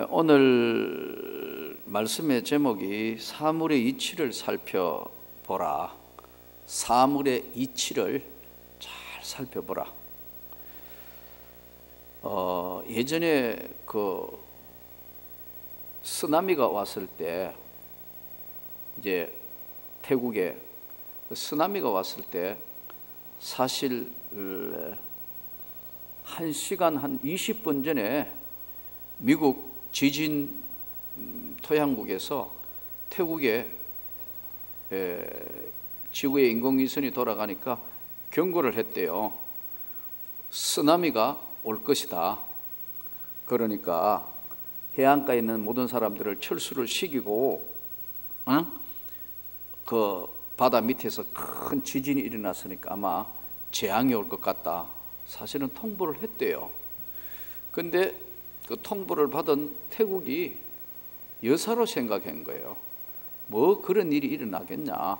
오늘 말씀의 제목이 사물의 이치를 살펴보라. 사물의 이치를 잘 살펴보라. 예전에 그 쓰나미가 왔을 때, 이제 태국에 쓰나미가 왔을 때 사실 1시간 한 20분 전에 미국 지진 토양국에서 태국에 지구의 인공위성이 돌아가니까 경고를 했대요. 쓰나미가 올 것이다. 그러니까 해안가에 있는 모든 사람들을 철수를 시키고, 그 바다 밑에서 큰 지진이 일어났으니까 아마 재앙이 올 것 같다. 사실은 통보를 했대요. 근데 그 통보를 받은 태국이 여사로 생각한 거예요. 뭐 그런 일이 일어나겠냐.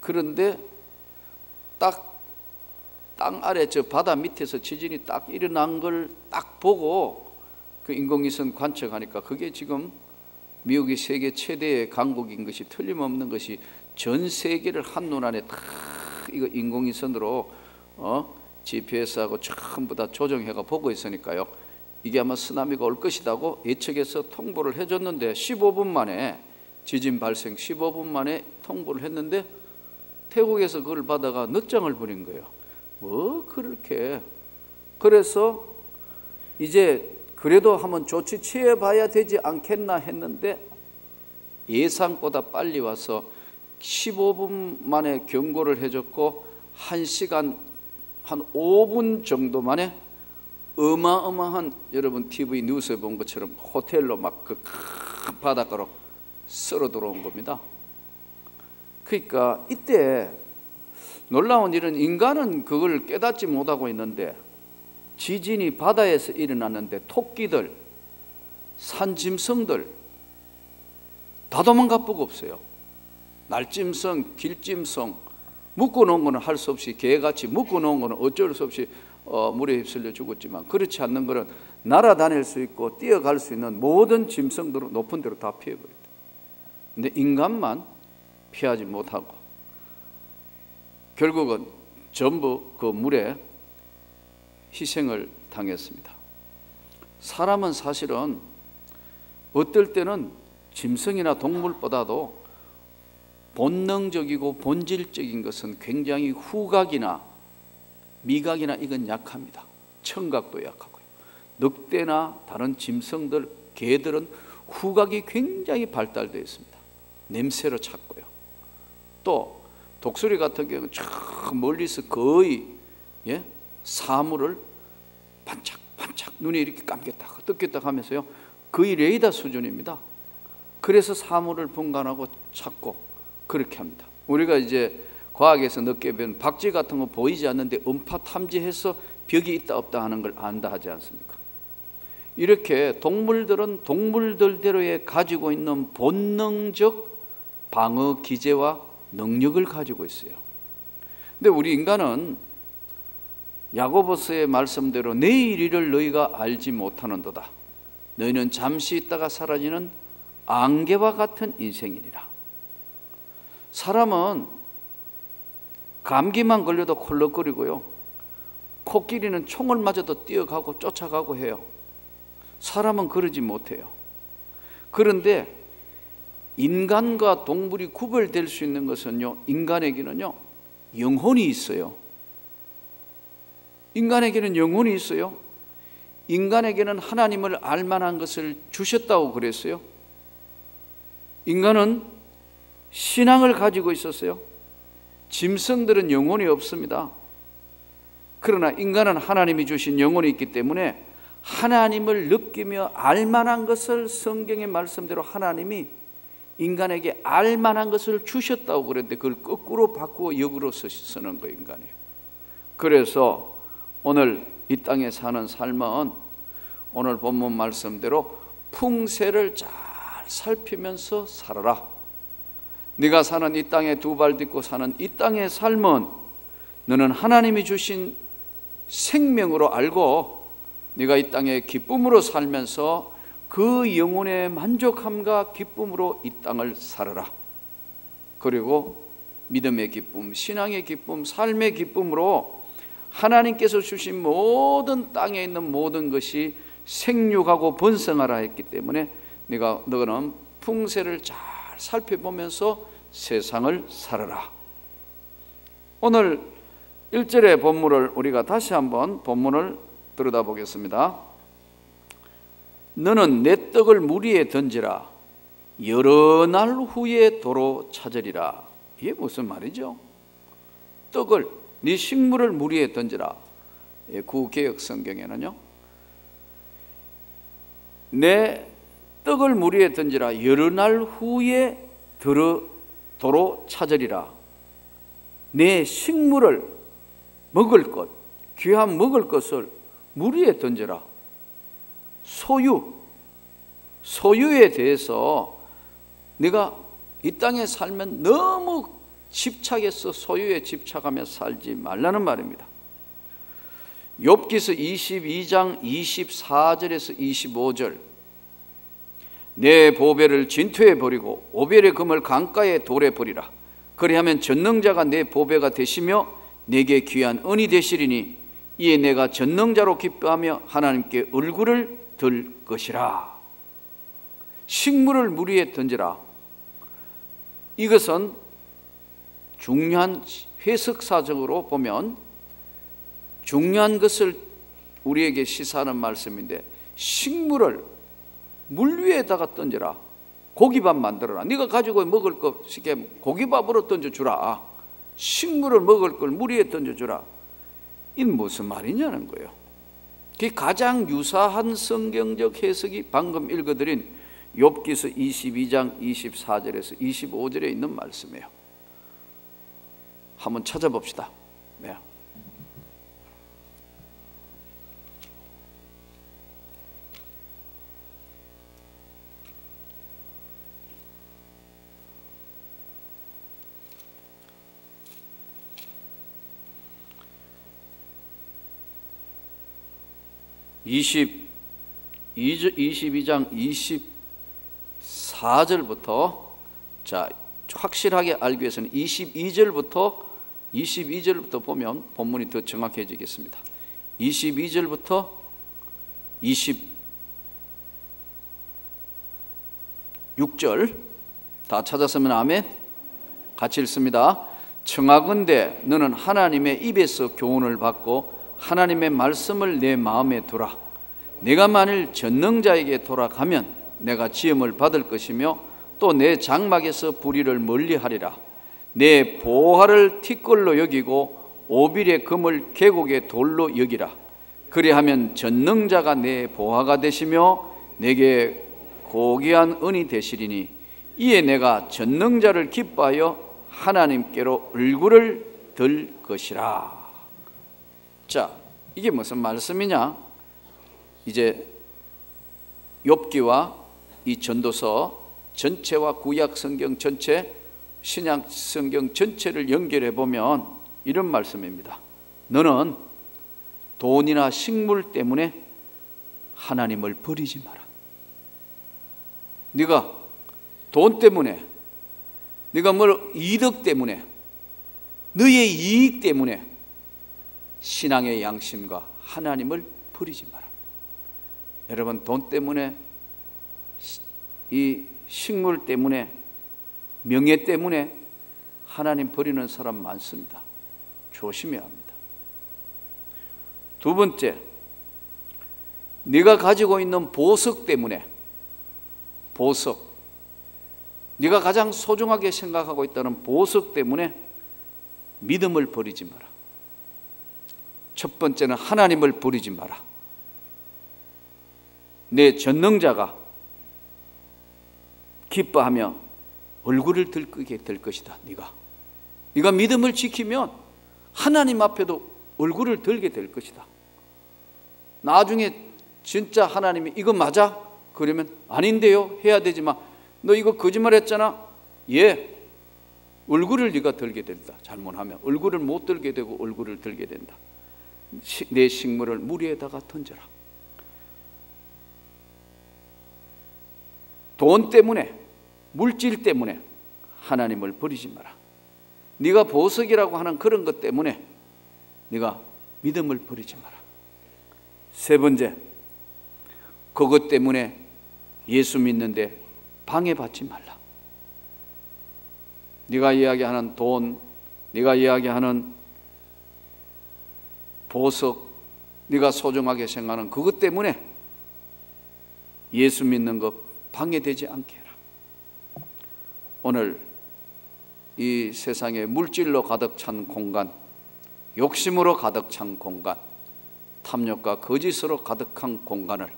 그런데 딱 땅 아래 저 바다 밑에서 지진이 딱 일어난 걸 딱 보고 그 인공위성 관측하니까 그게 지금 미국이 세계 최대의 강국인 것이 틀림없는 것이 전 세계를 한눈안에 다 이거 인공위성으로 GPS하고 전부 다 조정해가 보고 있으니까요. 이게 아마 쓰나미가 올 것이라고 예측해서 통보를 해줬는데 15분 만에 지진 발생 15분 만에 통보를 했는데 태국에서 그걸 받아가 늦장을 부린 거예요. 뭐 그렇게. 그래서 이제 그래도 한번 조치 취해봐야 되지 않겠나 했는데 예상보다 빨리 와서 15분 만에 경고를 해줬고 1시간 한 5분 정도 만에 어마어마한, 여러분 TV 뉴스에 본 것처럼 호텔로 막 그 큰 바닷가로 쓸어 들어온 겁니다. 그러니까 이때 놀라운 일은 인간은 그걸 깨닫지 못하고 있는데 지진이 바다에서 일어났는데 토끼들, 산짐승들 다 도망가 보고 없어요. 날짐승, 길짐승, 묶어놓은 거는 할 수 없이 개같이 묶어놓은 거는 어쩔 수 없이 물에 휩쓸려 죽었지만 그렇지 않는 것은 날아다닐 수 있고 뛰어갈 수 있는 모든 짐승들은 높은 데로 다 피해버렸다. 근데 인간만 피하지 못하고 결국은 전부 그 물에 희생을 당했습니다. 사람은 사실은 어떨 때는 짐승이나 동물보다도 본능적이고 본질적인 것은 굉장히 후각이나 미각이나 이건 약합니다. 청각도 약하고요. 늑대나 다른 짐승들, 개들은 후각이 굉장히 발달되어 있습니다. 냄새로 찾고요. 또 독수리 같은 경우는 저 멀리서 거의 사물을 반짝반짝 눈에 이렇게 감겼다 뜯겼다 하면서요 거의 레이더 수준입니다. 그래서 사물을 분간하고 찾고 그렇게 합니다. 우리가 이제 과학에서 늦게 배운 박쥐 같은 거 보이지 않는데 음파 탐지해서 벽이 있다 없다 하는 걸 안다 하지 않습니까? 이렇게 동물들은 동물들대로의 가지고 있는 본능적 방어 기제와 능력을 가지고 있어요. 근데 우리 인간은 야고보서의 말씀대로 내일 일을 너희가 알지 못하는도다. 너희는 잠시 있다가 사라지는 안개와 같은 인생이니라. 사람은 감기만 걸려도 콜럭거리고요. 코끼리는 총을 맞아도 뛰어가고 쫓아가고 해요. 사람은 그러지 못해요. 그런데 인간과 동물이 구별될 수 있는 것은요, 인간에게는요 영혼이 있어요. 인간에게는 영혼이 있어요. 인간에게는 하나님을 알만한 것을 주셨다고 그랬어요. 인간은 신앙을 가지고 있었어요. 짐승들은 영혼이 없습니다. 그러나 인간은 하나님이 주신 영혼이 있기 때문에 하나님을 느끼며 알만한 것을 성경의 말씀대로 하나님이 인간에게 알만한 것을 주셨다고 그랬는데 그걸 거꾸로 바꾸어 역으로 쓰는 거예요, 인간이에요. 그래서 오늘 이 땅에 사는 삶은 오늘 본문 말씀대로 풍세를 잘 살피면서 살아라. 네가 사는 이 땅에 두 발 딛고 사는 이 땅의 삶은 너는 하나님이 주신 생명으로 알고 네가 이 땅에 기쁨으로 살면서 그 영혼의 만족함과 기쁨으로 이 땅을 살아라. 그리고 믿음의 기쁨, 신앙의 기쁨, 삶의 기쁨으로 하나님께서 주신 모든 땅에 있는 모든 것이 생육하고 번성하라 했기 때문에 너는 풍세를 잘 살펴보면서 세상을 살아라. 오늘 1절의 본문을 우리가 다시 한번 본문을 들여다보겠습니다. 너는 내 떡을 물 위에 던지라. 여러 날 후에 도로 찾으리라. 이게 무슨 말이죠? 떡을, 네 식물을 물 위에 던지라. 구개역 성경에는요, 내 떡을 물 위에 던지라. 여러 날 후에 도로 찾으리라. 내 식물을, 먹을 것, 귀한 먹을 것을 물 위에 던져라. 소유에 대해서 네가 이 땅에 살면 너무 집착해서 소유에 집착하며 살지 말라는 말입니다. 욥기서 22장 24절에서 25절, 내 보배를 진토에 버리고 오벨의 금을 강가에 돌에 버리라. 그리하면 전능자가 내 보배가 되시며 내게 귀한 은이 되시리니 이에 내가 전능자로 기뻐하며 하나님께 얼굴을 들 것이라. 식물을 물 위에 던지라. 이것은 중요한 해석사적으로 보면 중요한 것을 우리에게 시사하는 말씀인데, 식물을 물 위에다가 던져라. 고기밥 만들어라. 네가 가지고 먹을 거 쉽게 고기밥으로 던져주라. 식물을 먹을 걸 물 위에 던져주라. 이건 무슨 말이냐는 거예요. 그 가장 유사한 성경적 해석이 방금 읽어드린 욥기서 22장 24절에서 25절에 있는 말씀이에요. 한번 찾아봅시다. 네. (22장) 24절부터, 자, 확실하게 알기 위해서는 22절부터 보면 본문이 더 정확해지겠습니다. 22절부터 26절 다 찾았으면 아멘. 같이 읽습니다. 청하건대 너는 하나님의 입에서 교훈을 받고 하나님의 말씀을 내 마음에 두라. 내가 만일 전능자에게 돌아가면 내가 지음을 받을 것이며 또 내 장막에서 불의를 멀리하리라. 내 보화를 티끌로 여기고 오빌의 금을 계곡의 돌로 여기라. 그리하면 전능자가 내 보화가 되시며 내게 고귀한 은이 되시리니 이에 내가 전능자를 기뻐하여 하나님께로 얼굴을 들 것이라. 자, 이게 무슨 말씀이냐? 이제 욥기와 이 전도서 전체와 구약 성경 전체, 신약 성경 전체를 연결해 보면 이런 말씀입니다. 너는 돈이나 식물 때문에 하나님을 버리지 마라. 네가 돈 때문에, 네가 이득 때문에, 너의 이익 때문에 신앙의 양심과 하나님을 버리지 마라. 여러분, 돈 때문에, 이 식물 때문에, 명예 때문에 하나님 버리는 사람 많습니다. 조심해야 합니다. 두 번째, 네가 가지고 있는 보석 때문에, 보석, 네가 가장 소중하게 생각하고 있다는 보석 때문에 믿음을 버리지 마라. 첫 번째는 하나님을 버리지 마라. 내 전능자가 기뻐하며 얼굴을 들게 될 것이다. 네가 믿음을 지키면 하나님 앞에도 얼굴을 들게 될 것이다. 나중에 진짜 하나님이 이거 맞아? 그러면 아닌데요, 해야 되지만 너 이거 거짓말했잖아. 예, 얼굴을 네가 들게 된다. 잘못하면 얼굴을 못 들게 되고 얼굴을 들게 된다. 내 식물을 물 위에다가 던져라. 돈 때문에, 물질 때문에 하나님을 버리지 마라. 네가 보석이라고 하는 그런 것 때문에 네가 믿음을 버리지 마라. 세 번째, 그것 때문에 예수 믿는데 방해받지 말라. 네가 이야기하는 돈, 네가 이야기하는 보석, 네가 소중하게 생각하는 그것 때문에 예수 믿는 것 방해되지 않게 해라. 오늘 이 세상에 물질로 가득 찬 공간, 욕심으로 가득 찬 공간, 탐욕과 거짓으로 가득한 공간을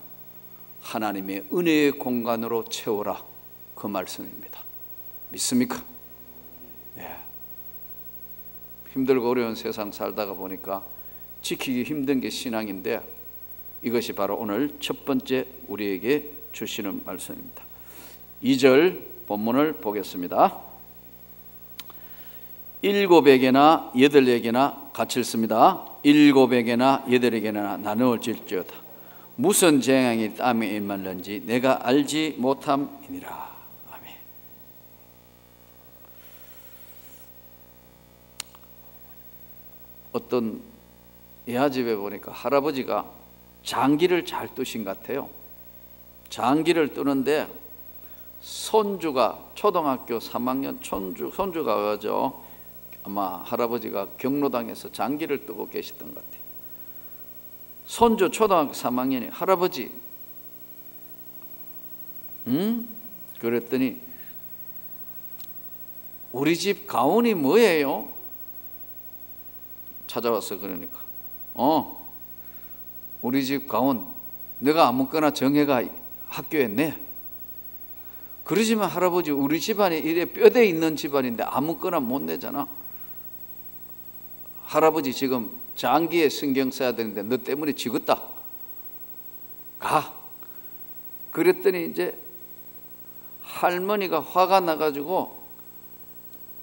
하나님의 은혜의 공간으로 채워라, 그 말씀입니다. 믿습니까? 네. 힘들고 어려운 세상 살다가 보니까 지키기 힘든 게 신앙인데, 이것이 바로 오늘 첫 번째 우리에게 주시는 말씀입니다. 2절 본문을 보겠습니다. 7에게나 8에게나 같이 읽습니다. 7에게나 8에게나 나누어질지어다. 무슨 재앙이 땀에 임할는지 내가 알지 못함이니라. 아멘. 어떤 예화집에 보니까 할아버지가 장기를 잘 뜨신 것 같아요. 장기를 뜨는데 손주가 초등학교 3학년 손주가 와죠. 아마 할아버지가 경로당에서 장기를 뜨고 계시던 것 같아요. 손주 초등학교 3학년이 할아버지, 그랬더니 우리 집 가훈이 뭐예요? 찾아와서 그러니까 우리 집 가훈 내가 아무거나 정해가 학교에 내. 그러지만 할아버지, 우리 집안이 이래 뼈대 있는 집안인데 아무거나 못 내잖아. 할아버지 지금 장기에 신경 써야 되는데 너 때문에 지긋다. 가. 그랬더니 이제 할머니가 화가 나가지고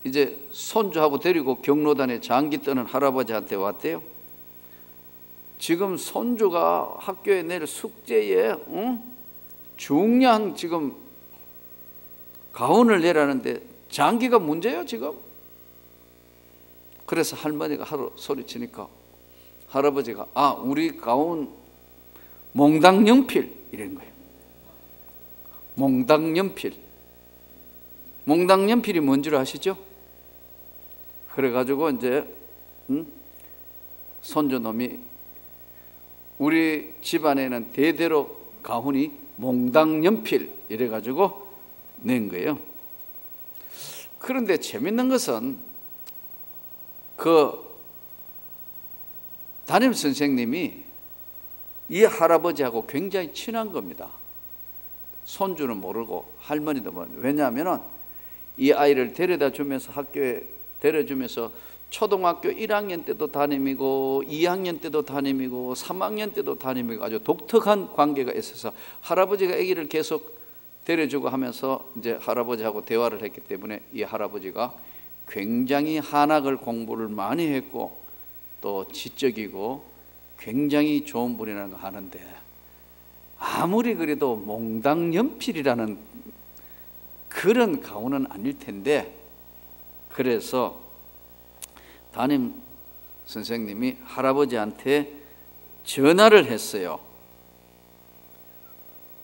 이제 손주하고 데리고 경로단에 장기 뜨는 할아버지한테 왔대요. 지금 손주가 학교에 낼 숙제에 중요한 지금 가훈을 내라는데 장기가 문제예요 지금. 그래서 할머니가 하루 소리치니까 할아버지가 우리 가훈 몽당연필 이런 거예요. 몽당연필. 몽당연필이 뭔 줄 아시죠? 그래가지고 이제 손주놈이 우리 집안에는 대대로 가훈이 몽당연필 이래가지고 낸 거예요. 그런데 재밌는 것은 그 담임 선생님이 이 할아버지하고 굉장히 친한 겁니다. 손주는 모르고 할머니도 모르고. 왜냐하면 이 아이를 데려다 주면서 학교에 데려주면서 초등학교 1학년 때도 담임이고 2학년 때도 담임이고 3학년 때도 담임이고 아주 독특한 관계가 있어서 할아버지가 아기를 계속 데려주고 하면서 이제 할아버지하고 대화를 했기 때문에 이 할아버지가 굉장히 한학을 공부를 많이 했고 또 지적이고 굉장히 좋은 분이라는 거 하는데, 아무리 그래도 몽당연필이라는 그런 가훈은 아닐 텐데, 그래서 담임 선생님이 할아버지한테 전화를 했어요.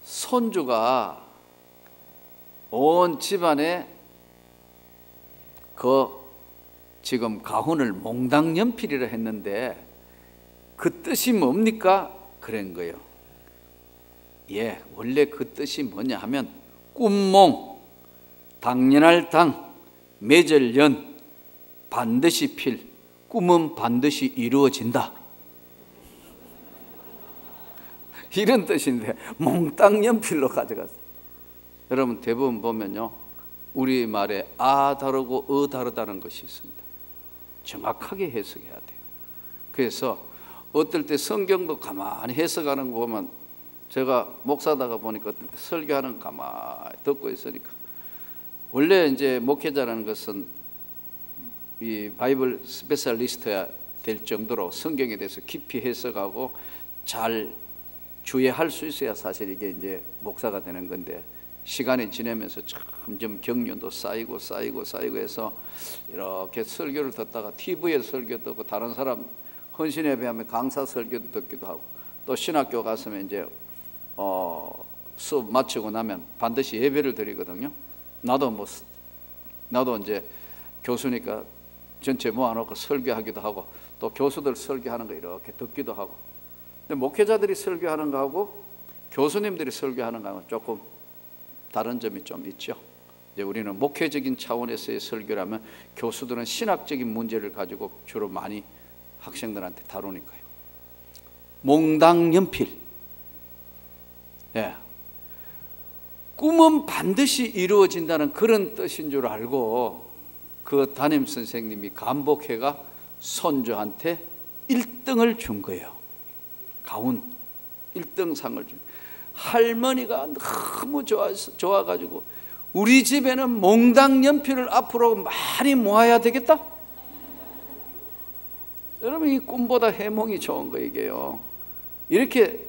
손주가 온 집안에 지금 가훈을 몽당연필이라 했는데 그 뜻이 뭡니까? 그런 거예요. 예, 원래 그 뜻이 뭐냐 하면 꿈몽, 당연할 당, 매절연, 반드시 필, 꿈은 반드시 이루어진다, 이런 뜻인데 몽땅연필로 가져갔어요. 여러분 대부분 보면요, 우리말에 다르고 다르다는 것이 있습니다. 정확하게 해석해야 돼요. 그래서 어떨 때 성경도 가만히 해석하는 거 보면, 제가 목사다가 보니까 어떨 때 설교하는 거 가만히 듣고 있으니까, 원래 이제 목회자라는 것은 이 바이블 스페셜리스트야 될 정도로 성경에 대해서 깊이 해석하고 잘 주의할 수 있어야 사실 이게 이제 목사가 되는 건데, 시간이 지나면서 점점 경륜도 쌓이고 해서 이렇게 설교를 듣다가 TV에 설교 듣고 다른 사람 헌신예배하면 강사 설교도 듣기도 하고, 또 신학교 갔으면 이제 수업 마치고 나면 반드시 예배를 드리거든요. 나도 이제 교수니까 전체 모아놓고 설교하기도 하고, 또 교수들 설교하는 거 이렇게 듣기도 하고. 근데 목회자들이 설교하는 거하고 교수님들이 설교하는 거하고 조금 다른 점이 좀 있죠. 이제 우리는 목회적인 차원에서의 설교라면, 교수들은 신학적인 문제를 가지고 주로 많이 학생들한테 다루니까요. 몽당연필. 예. 꿈은 반드시 이루어진다는 그런 뜻인 줄 알고 그 담임 선생님이 간복회가 손주한테 1등을 준 거예요. 가운 1등 상을 준. 할머니가 너무 좋아가지고 우리 집에는 몽당연필을 앞으로 많이 모아야 되겠다. 여러분, 이 꿈보다 해몽이 좋은 거 이게요. 이렇게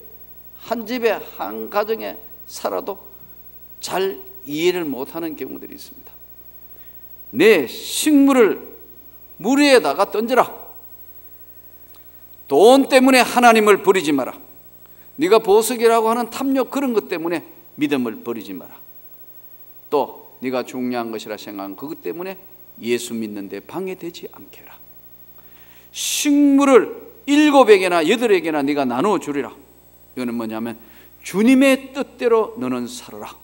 한 집에 한 가정에 살아도 잘 이해를 못하는 경우들이 있습니다. 내 식물을 물 위에다가 던져라. 돈 때문에 하나님을 버리지 마라. 네가 보석이라고 하는 탐욕, 그런 것 때문에 믿음을 버리지 마라. 또 네가 중요한 것이라 생각한 그것 때문에 예수 믿는데 방해되지 않게 해라. 식물을 7에게나 8에게나 네가 나누어 주리라. 이거는 뭐냐면 주님의 뜻대로 너는 살아라.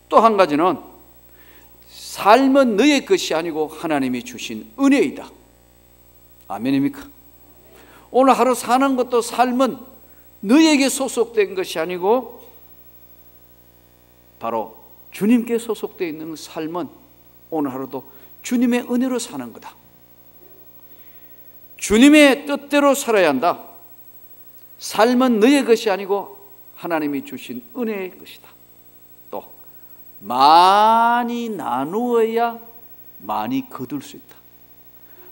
또 한 가지는 삶은 너의 것이 아니고 하나님이 주신 은혜이다. 아멘입니까? 오늘 하루 사는 것도 삶은 너에게 소속된 것이 아니고 바로 주님께 소속되어 있는 삶은 오늘 하루도 주님의 은혜로 사는 거다. 주님의 뜻대로 살아야 한다. 삶은 너의 것이 아니고 하나님이 주신 은혜의 것이다. 또 많이 나누어야 많이 거둘 수 있다.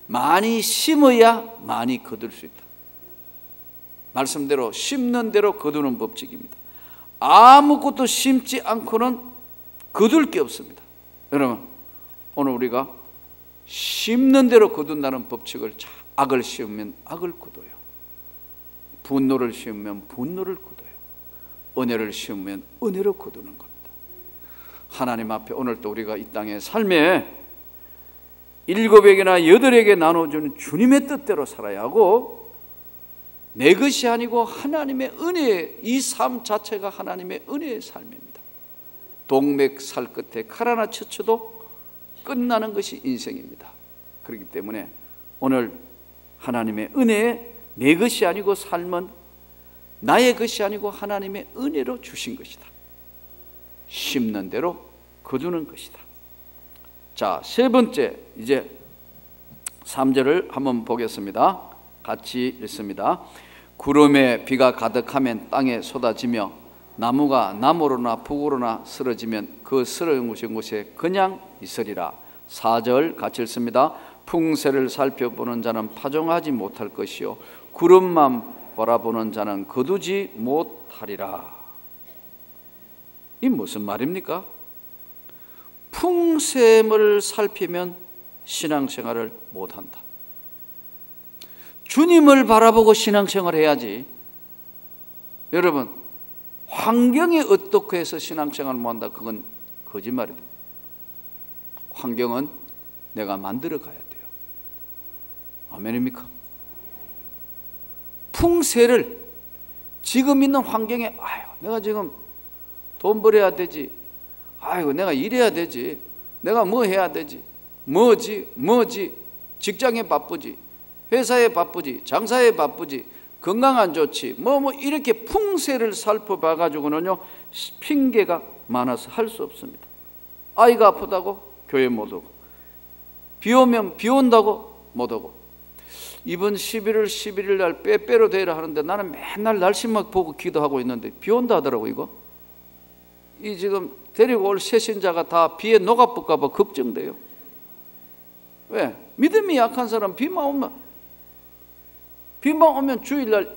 많이 심어야 많이 거둘 수 있다. 말씀대로 심는 대로 거두는 법칙입니다. 아무것도 심지 않고는 거둘 게 없습니다. 여러분, 오늘 우리가 심는 대로 거둔다는 법칙을, 악을 심으면 악을 거둬요. 분노를 심으면 분노를 거둬요. 은혜를 심으면 은혜로 거두는 겁니다. 하나님 앞에 오늘도 우리가 이 땅의 삶에 7에게나 8에게 나눠주는 주님의 뜻대로 살아야 하고, 내 것이 아니고 하나님의 은혜, 이 삶 자체가 하나님의 은혜의 삶입니다. 동맥살 끝에 칼 하나 쳐쳐도 끝나는 것이 인생입니다. 그렇기 때문에 오늘 하나님의 은혜에 내 것이 아니고 삶은 나의 것이 아니고 하나님의 은혜로 주신 것이다. 심는 대로 거두는 것이다. 자, 세 번째, 이제 3절을 한번 보겠습니다. 같이 읽습니다. 구름에 비가 가득하면 땅에 쏟아지며 나무가 나무로나 북으로나 쓰러지면 그 쓰러진 곳에 그냥 있으리라. 4절 같이 읽습니다. 풍세를 살펴보는 자는 파종하지 못할 것이요 구름만 바라보는 자는 거두지 못하리라. 이 무슨 말입니까? 풍셈을 살피면 신앙생활을 못한다. 주님을 바라보고 신앙생활을 해야지. 여러분, 환경이 어떻게 해서 신앙생활을 못한다, 그건 거짓말이다. 환경은 내가 만들어 가야 돼요. 아멘입니까? 풍세를 지금 있는 환경에, 내가 지금 돈 벌어야 되지, 내가 일해야 되지, 내가 뭐 해야 되지, 뭐지, 직장에 바쁘지, 회사에 바쁘지, 장사에 바쁘지, 건강 안 좋지, 이렇게 풍세를 살펴봐 가지고는요 핑계가 많아서 할 수 없습니다. 아이가 아프다고 교회 못 오고, 비 오면 비 온다고 못 오고, 이번 11월 11일 날 빼빼로 대회를 하는데 나는 맨날 날씨만 보고 기도하고 있는데 비 온다 하더라고. 이 지금 데리고 올 새신자가 다 비에 녹아붙을까 봐 걱정돼요. 왜? 믿음이 약한 사람 비만 오면 주일날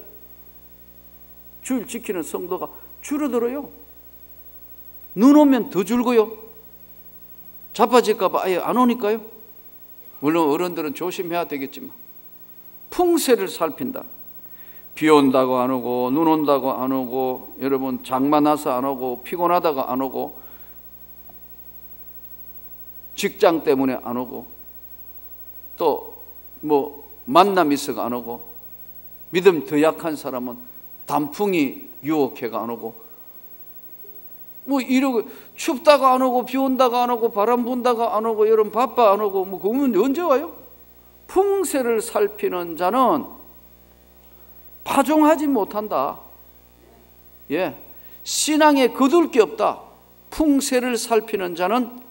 주일 지키는 성도가 줄어들어요. 눈 오면 더 줄고요. 자빠질까 봐 아예 안 오니까요. 물론 어른들은 조심해야 되겠지만 풍세를 살핀다. 비 온다고 안 오고, 눈 온다고 안 오고, 여러분 장마나서 안 오고, 피곤하다가 안 오고, 직장 때문에 안 오고, 또 뭐 만남 있어가 안 오고, 믿음 더 약한 사람은 단풍이 유혹해가 안 오고, 뭐 이러고 춥다가 안 오고, 비 온다가 안 오고, 바람 분다가 안 오고, 여러분 바빠 안 오고, 뭐 그러면 언제 와요? 풍세를 살피는 자는 파종하지 못한다. 예, 신앙에 거둘 게 없다. 풍세를 살피는 자는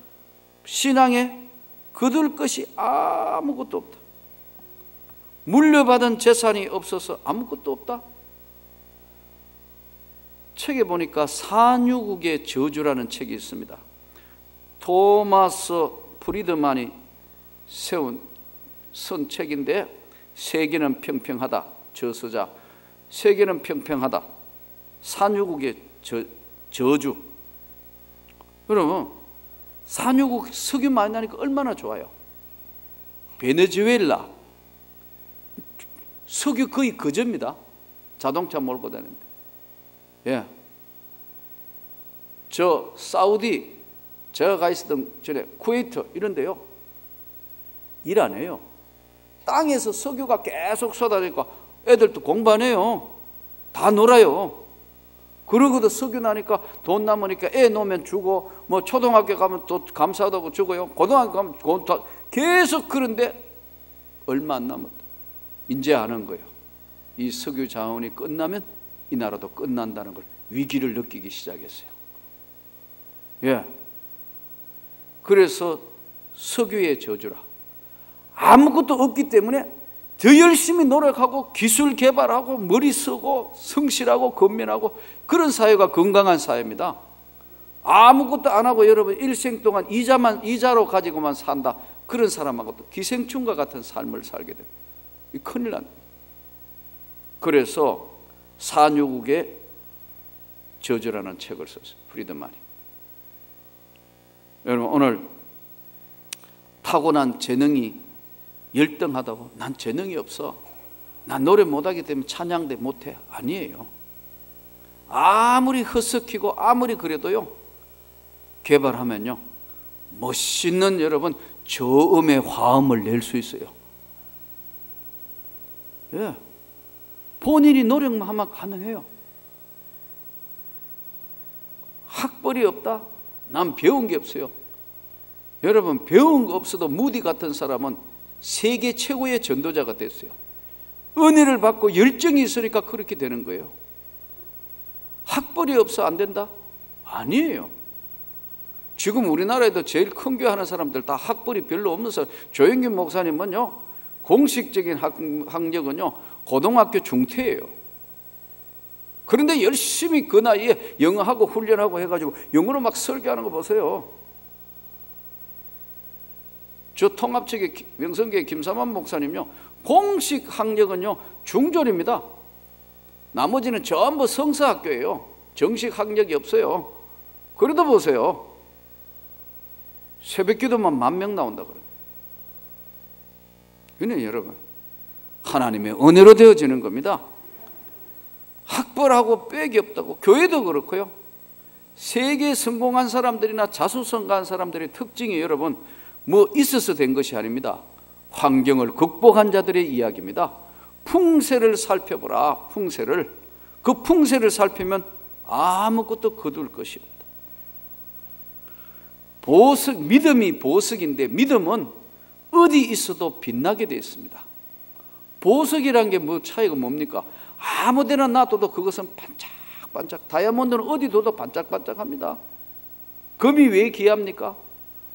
신앙에 거둘 것이 아무것도 없다. 물려받은 재산이 없어서 아무것도 없다. 책에 보니까 산유국의 저주라는 책이 있습니다. 토마스 프리드만이 쓴 책인데, 세계는 평평하다. 저서자, 세계는 평평하다. 산유국의 저주. 여러분, 산유국 석유 많이 나니까 얼마나 좋아요. 베네수엘라 석유 거의 거저입니다. 자동차 몰고 다니는데. 예. 저 사우디, 제가 가 있었던 전에 쿠웨이트 이런데요, 일 안 해요. 땅에서 석유가 계속 쏟아지니까 애들도 공부 안 해요. 다 놀아요. 그러고도 석유 나니까 돈 남으니까 애 놓으면 주고, 뭐 초등학교 가면 또 감사하다고 주고요. 고등학교 가면 계속. 그런데 얼마 안 남았다. 이제 아는 거예요. 이 석유 자원이 끝나면 이 나라도 끝난다는 걸, 위기를 느끼기 시작했어요. 예. 그래서 석유의 저주라. 아무것도 없기 때문에 더 열심히 노력하고 기술 개발하고 머리 쓰고 성실하고 건면하고, 그런 사회가 건강한 사회입니다. 아무것도 안 하고 여러분 일생 동안 이자로 가지고만 산다. 그런 사람하고도 기생충과 같은 삶을 살게 돼요. 큰일 난다. 그래서 산유국의 저주라는 책을 썼어요, 프리드만이. 여러분, 오늘 타고난 재능이 열등하다고, 난 재능이 없어, 난 노래 못하기 때문에 찬양대 못해, 아니에요. 아무리 헛석이고 아무리 그래도요, 개발하면요 멋있는 여러분 저음의 화음을 낼 수 있어요. 예, 본인이 노력만 하면 가능해요. 학벌이 없다? 난 배운 게 없어요. 여러분, 배운 거 없어도 무디 같은 사람은 세계 최고의 전도자가 됐어요. 은혜를 받고 열정이 있으니까 그렇게 되는 거예요. 학벌이 없어 안 된다? 아니에요. 지금 우리나라에도 제일 큰 교회 하는 사람들 다 학벌이 별로 없는 사람. 조영균 목사님은요, 공식적인 학력은요 고등학교 중퇴예요. 그런데 열심히 그 나이에 영어하고 훈련하고 해가지고 영어로 막 설교하는 거 보세요. 저 통합측의 명성교회 김삼환 목사님요, 공식 학력은요 중졸입니다. 나머지는 전부 성서학교예요. 정식 학력이 없어요. 그래도 보세요, 새벽기도만 10,000명 나온다 그래요. 그러니 여러분, 하나님의 은혜로 되어지는 겁니다. 학벌하고 빽이 없다고. 교회도 그렇고요, 세계에 성공한 사람들이나 자수성가한 사람들의 특징이 여러분 뭐 있어서 된 것이 아닙니다. 환경을 극복한 자들의 이야기입니다. 풍세를 살펴보라. 풍세를. 그 풍세를 살피면 아무것도 거둘 것이 없다. 보석, 믿음이 보석인데, 믿음은 어디 있어도 빛나게 되어 있습니다. 보석이란 게 뭐 차이가 뭡니까? 아무 데나 놔둬도 그것은 반짝반짝. 다이아몬드는 어디 둬도 반짝반짝합니다. 금이 왜 귀합니까?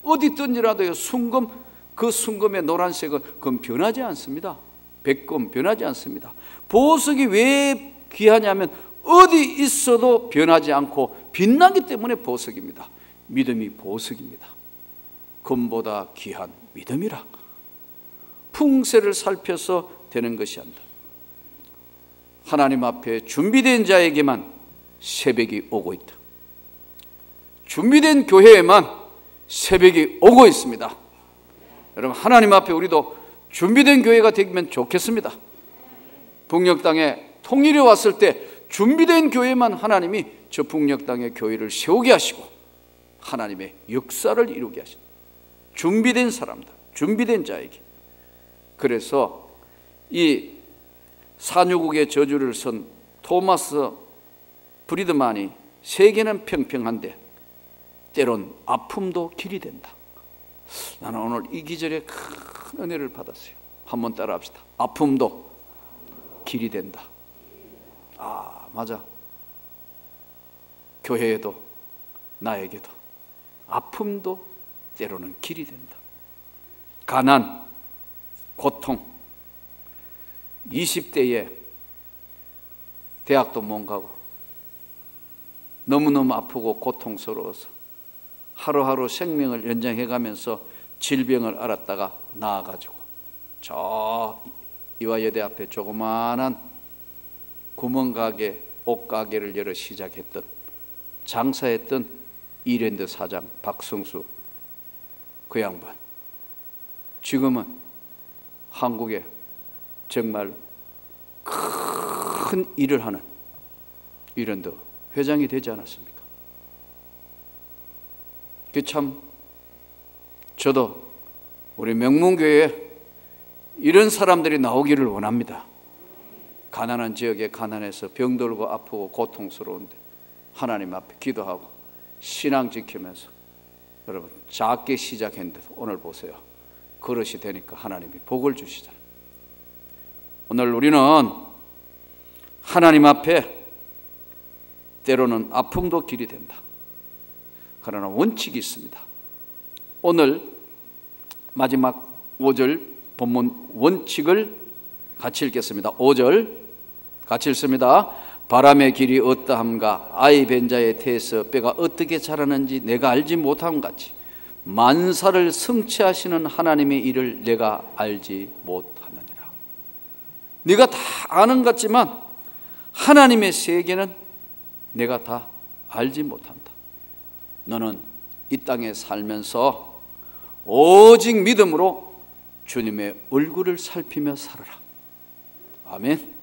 어디 던지라도요, 순금, 그 순금의 노란색은 그건 변하지 않습니다. 백금 변하지 않습니다. 보석이 왜 귀하냐면 어디 있어도 변하지 않고 빛나기 때문에 보석입니다. 믿음이 보석입니다. 금보다 귀한 믿음이라. 풍세를 살펴서 되는 것이 아니다. 하나님 앞에 준비된 자에게만 새벽이 오고 있다. 준비된 교회에만 새벽이 오고 있습니다. 여러분, 하나님 앞에 우리도 준비된 교회가 되면 좋겠습니다. 북녘 땅에 통일이 왔을 때 준비된 교회만 하나님이 저 북녘 땅의 교회를 세우게 하시고 하나님의 역사를 이루게 하십니다. 준비된 사람들, 준비된 자에게. 그래서 이 산유국의 저주를 쓴 토마스 브리드만이 세계는 평평한데 때론 아픔도 길이 된다. 나는 오늘 이 기절에 큰 은혜를 받았어요. 한번 따라 합시다. 아픔도 길이 된다. 아, 맞아. 교회에도 나에게도 아픔도 때로는 길이 된다. 가난, 고통, 20대에 대학도 못 가고 너무너무 아프고 고통스러워서 하루하루 생명을 연장해가면서 질병을 앓았다가 나아가지고 저 이화여대 앞에 조그마한 구멍가게, 옷가게를 열어 시작했던, 장사했던 이랜드 사장 박성수 그 양반, 지금은 한국에 정말 큰 일을 하는 이랜드 회장이 되지 않았습니까? 그 참 저도 우리 명문교회에 이런 사람들이 나오기를 원합니다. 가난한 지역에 가난해서 병들고 아프고 고통스러운데 하나님 앞에 기도하고 신앙 지키면서 여러분 작게 시작했는데 오늘 보세요. 그릇이 되니까 하나님이 복을 주시잖아요. 오늘 우리는 하나님 앞에 때로는 아픔도 길이 된다. 그러나 원칙이 있습니다. 오늘 마지막 5절 본문 원칙을 같이 읽겠습니다. 5절 같이 읽습니다. 바람의 길이 어떠함과 아이 벤 자의 태에서 뼈가 어떻게 자라는지 내가 알지 못함 같이 만사를 성취하시는 하나님의 일을 내가 알지 못하느니라. 네가 다 아는 것 같지만 하나님의 세계는 내가 다 알지 못한다. 너는 이 땅에 살면서 오직 믿음으로 주님의 얼굴을 살피며 살아라. 아멘.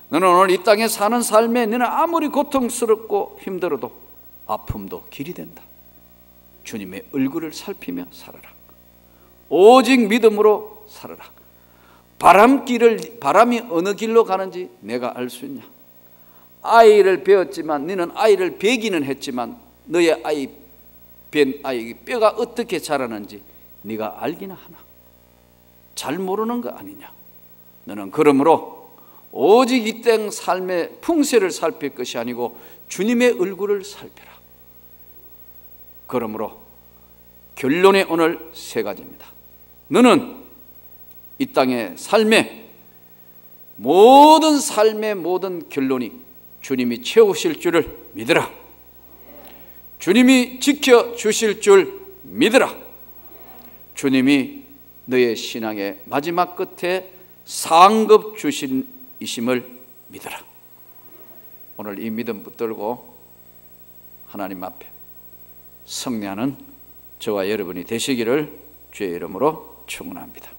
너는 오늘 이 땅에 사는 삶에 너는 아무리 고통스럽고 힘들어도 아픔도 길이 된다. 주님의 얼굴을 살피며 살아라. 오직 믿음으로 살아라. 바람이 어느 길로 가는지 내가 알 수 있냐? 아이를 배웠지만 너는 아이를 배기는 했지만 너의 아이 뼈가 어떻게 자라는지 네가 알기나 하나? 잘 모르는 거 아니냐? 너는 그러므로 오직 이 땅 삶의 풍세를 살필 것이 아니고 주님의 얼굴을 살펴라. 그러므로 결론이 오늘 세 가지입니다. 너는 이 땅의 삶의 모든 결론이 주님이 채우실 줄을 믿으라. 주님이 지켜주실 줄 믿으라. 주님이 너의 신앙의 마지막 끝에 상급 주신이심을 믿으라. 오늘 이 믿음 붙들고 하나님 앞에 승리하는 저와 여러분이 되시기를 주의 이름으로 축원합니다.